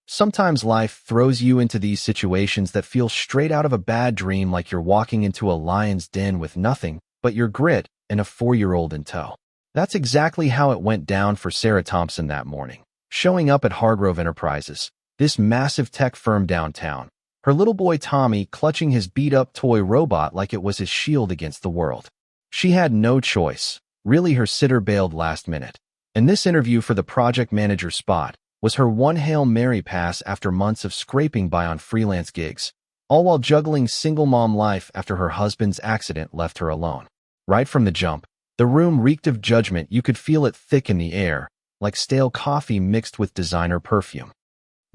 Sometimes life throws you into these situations that feel straight out of a bad dream, like you're walking into a lion's den with nothing but your grit and a 4-year-old in tow. That's exactly how it went down for Sarah Thompson that morning. Showing up at Hargrove Enterprises, this massive tech firm downtown, her little boy Tommy clutching his beat-up toy robot like it was his shield against the world. She had no choice. Really, her sitter bailed last minute. And this interview for the project manager spot was her one Hail Mary pass after months of scraping by on freelance gigs, all while juggling single mom life after her husband's accident left her alone. Right from the jump, the room reeked of judgment. You could feel it thick in the air, like stale coffee mixed with designer perfume.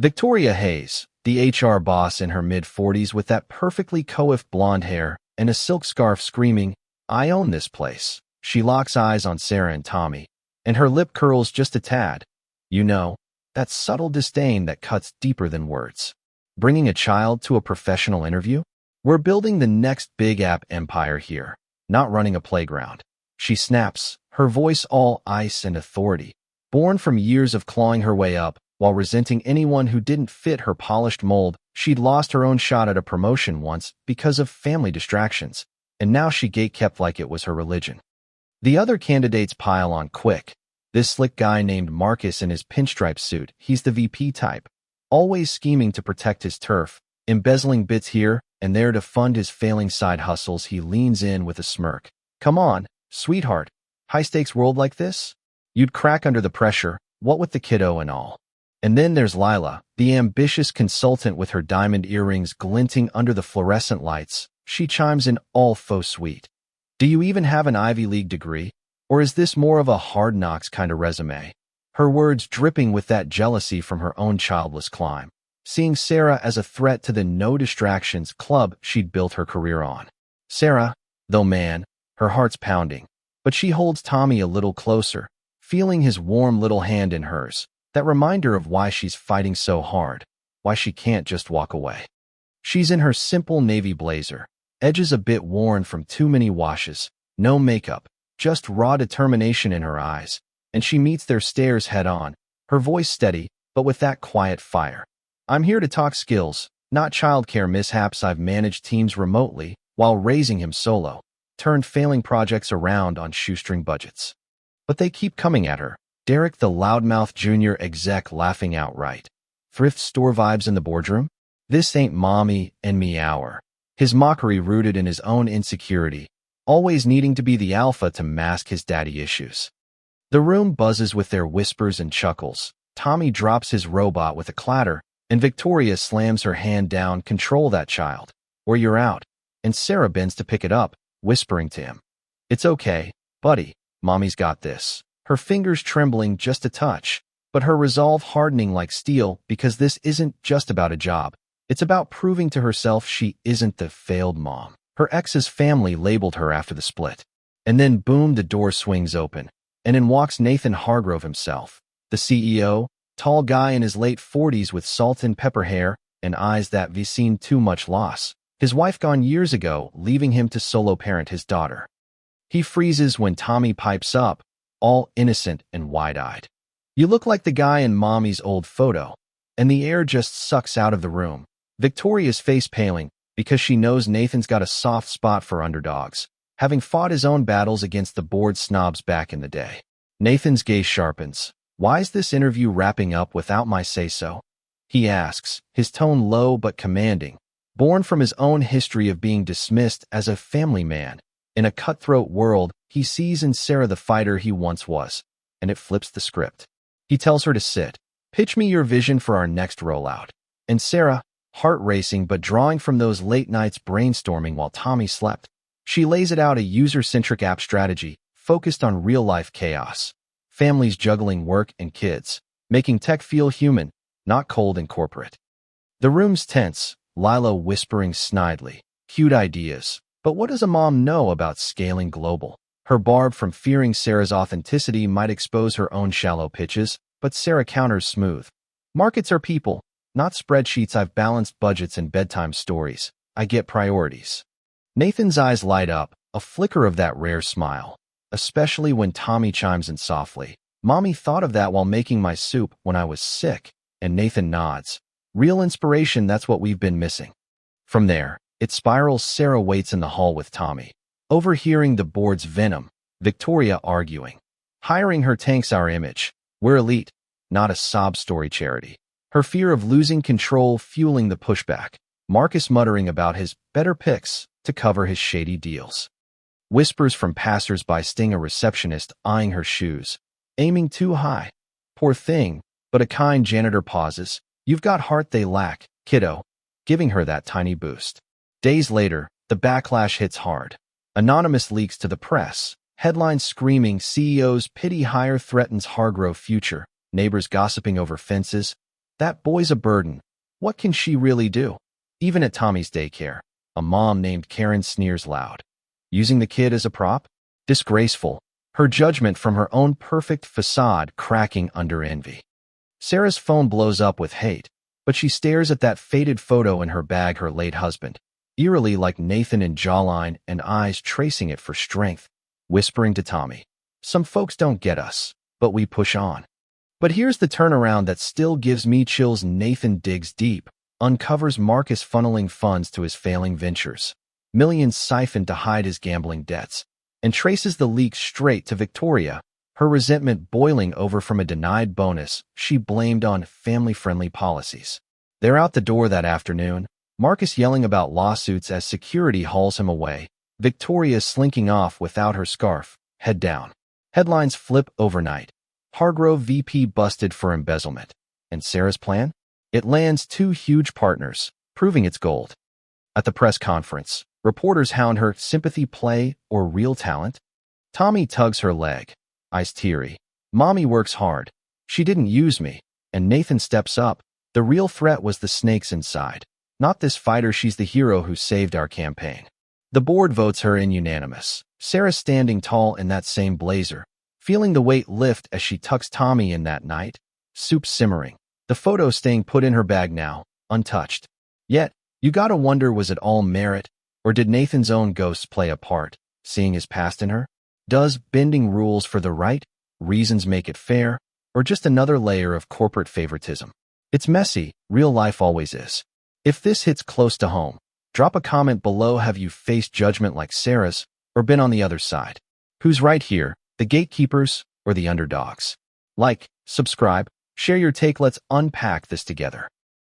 Victoria Hayes, the HR boss in her mid-40s with that perfectly coiffed blonde hair and a silk scarf, screaming, "I own this place." She locks eyes on Sarah and Tommy, and her lip curls just a tad. That subtle disdain that cuts deeper than words. Bringing a child to a professional interview? We're building the next big app empire here, not running a playground. She snaps, her voice all ice and authority, born from years of clawing her way up while resenting anyone who didn't fit her polished mold. She'd lost her own shot at a promotion once because of family distractions, and now she gatekept like it was her religion. The other candidates pile on quick. This slick guy named Marcus in his pinstripe suit, he's the VP type, always scheming to protect his turf, embezzling bits here and there to fund his failing side hustles. He leans in with a smirk. "Come on, sweetheart. High-stakes world like this? You'd crack under the pressure, what with the kiddo and all." And then there's Lila, the ambitious consultant with her diamond earrings glinting under the fluorescent lights. She chimes in all faux sweet. "Do you even have an Ivy League degree? Or is this more of a hard knocks kind of resume?" Her words dripping with that jealousy from her own childless climb, seeing Sarah as a threat to the no distractions club she'd built her career on. Sarah, though, man, her heart's pounding, but she holds Tommy a little closer, feeling his warm little hand in hers, that reminder of why she's fighting so hard, why she can't just walk away. She's in her simple navy blazer, edges a bit worn from too many washes, no makeup, just raw determination in her eyes, and she meets their stares head-on, her voice steady, but with that quiet fire. "I'm here to talk skills, not childcare mishaps. I've managed teams remotely while raising him solo, turned failing projects around on shoestring budgets." But they keep coming at her. Derek, the loudmouth junior exec, laughing outright. Thrift store vibes in the boardroom? This ain't mommy and me hour. His mockery rooted in his own insecurity, always needing to be the alpha to mask his daddy issues. The room buzzes with their whispers and chuckles. Tommy drops his robot with a clatter, and Victoria slams her hand down. "Control that child, or you're out." And Sarah bends to pick it up, whispering to him, "It's okay, buddy. Mommy's got this." Her fingers trembling just a touch, but her resolve hardening like steel, because this isn't just about a job. It's about proving to herself she isn't the failed mom her ex's family labeled her after the split. And then boom, the door swings open, and in walks Nathan Hargrove himself, the CEO, tall guy in his late 40s with salt and pepper hair and eyes that have seen too much loss. His wife gone years ago, leaving him to solo parent his daughter. He freezes when Tommy pipes up, all innocent and wide-eyed. "You look like the guy in Mommy's old photo." And the air just sucks out of the room. Victoria's face paling, because she knows Nathan's got a soft spot for underdogs, having fought his own battles against the bored snobs back in the day. Nathan's gaze sharpens. "Why's this interview wrapping up without my say-so?" he asks, his tone low but commanding, born from his own history of being dismissed as a family man. In a cutthroat world, he sees in Sarah the fighter he once was, and it flips the script. He tells her to sit. "Pitch me your vision for our next rollout." And Sarah, heart racing but drawing from those late nights brainstorming while Tommy slept, she lays it out: a user-centric app strategy focused on real-life chaos. Families juggling work and kids, making tech feel human, not cold and corporate. The room's tense, Lila whispering snidely. "Cute ideas. But what does a mom know about scaling global?" Her barb from fearing Sarah's authenticity might expose her own shallow pitches, but Sarah counters smooth. "Markets are people, not spreadsheets. I've balanced budgets and bedtime stories. I get priorities." Nathan's eyes light up, a flicker of that rare smile, especially when Tommy chimes in softly. "Mommy thought of that while making my soup when I was sick." and Nathan nods. Real inspiration, that's what we've been missing. From there, it spirals. Sarah waits in the hall with Tommy. Overhearing the board's venom, Victoria arguing. Hiring her tanks our image. We're elite, not a sob story charity. Her fear of losing control fueling the pushback. Marcus muttering about his better picks to cover his shady deals. Whispers from passers-by sting a receptionist eyeing her shoes. Aiming too high. Poor thing, but a kind janitor pauses. You've got heart they lack, kiddo, giving her that tiny boost. Days later, the backlash hits hard. Anonymous leaks to the press. Headlines screaming CEO's pity hire threatens Hargrove future. Neighbors gossiping over fences. That boy's a burden. What can she really do? Even at Tommy's daycare, a mom named Karen sneers loud. Using the kid as a prop? Disgraceful. Her judgment from her own perfect facade cracking under envy. Sarah's phone blows up with hate, but she stares at that faded photo in her bag, her late husband, eerily like Nathan in jawline and eyes tracing it for strength, whispering to Tommy, some folks don't get us, but we push on. But here's the turnaround that still gives me chills. Nathan digs deep, uncovers Marcus funneling funds to his failing ventures, millions siphoned to hide his gambling debts, and traces the leak straight to Victoria, her resentment boiling over from a denied bonus she blamed on family-friendly policies. They're out the door that afternoon, Marcus yelling about lawsuits as security hauls him away, Victoria slinking off without her scarf, head down. Headlines flip overnight. Hargrove VP busted for embezzlement. And Sarah's plan? It lands two huge partners, proving its gold. At the press conference, reporters hound her sympathy play or real talent. Tommy tugs her leg. Eyes teary. Mommy works hard. She didn't use me. And Nathan steps up. The real threat was the snakes inside. Not this fighter, she's the hero who saved our campaign. The board votes her in unanimous. Sarah standing tall in that same blazer, feeling the weight lift as she tucks Tommy in that night. Soup simmering. The photo staying put in her bag now, untouched. Yet, you gotta wonder, was it all merit? Or did Nathan's own ghosts play a part, seeing his past in her? Does bending rules for the right reasons make it fair, or just another layer of corporate favoritism? It's messy, real life always is. If this hits close to home, drop a comment below. Have you faced judgment like Sarah's, or been on the other side? Who's right here, the gatekeepers or the underdogs? Like, subscribe, share your take. Let's unpack this together.